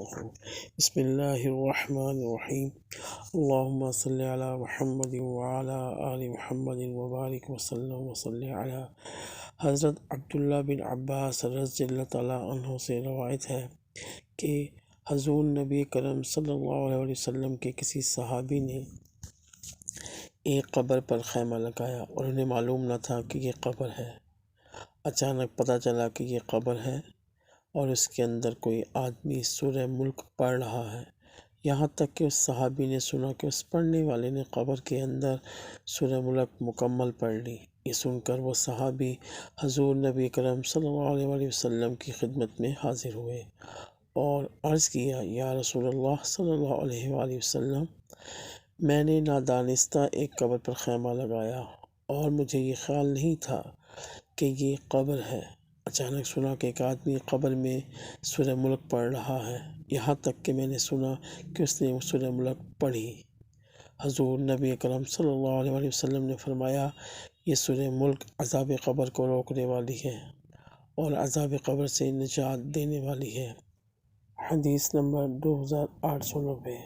بسم اللہ الرحمن الرحیم اللہم صلی علی محمد وعلی آل محمد وبارک وسلم وصلی علی حضرت عبداللہ بن عباس رضی اللہ تعالیٰ عنہ سے روایت ہے کہ حضور نبی کرم صلی اللہ علیہ وسلم کے کسی صحابی نے ایک قبر پر خیمہ لگایا اور انہیں معلوم نہ تھا کہ یہ قبر ہے۔ اچانک پتہ چلا کہ یہ قبر ہے اور اس کے اندر کوئی آدمی سورہ ملک پڑھ رہا ہے، یہاں تک کہ اس صحابی نے سنا کہ اس پڑھنے والے نے قبر کے اندر سورہ ملک مکمل پڑھ لی۔ یہ سن کر وہ صحابی حضور نبی کرم صلی اللہ علیہ وسلم کی خدمت میں حاضر ہوئے اور عرض کیا، یا رسول اللہ صلی اللہ علیہ وآلہ وسلم، میں نے نادانستہ ایک قبر پر خیمہ لگایا اور مجھے یہ خیال نہیں تھا کہ یہ قبر ہے۔ اچانک سنا کہ ایک آدمی قبر میں سورہ ملک پڑھ رہا ہے، یہاں تک کہ میں نے سنا کہ اس نے سورہ ملک پڑھی۔ حضور نبی کرم صلی اللہ علیہ وسلم نے فرمایا، یہ سورہ ملک عذاب قبر کو روکنے والی ہے اور عذاب قبر سے نجات دینے والی ہے۔ حدیث نمبر 2890۔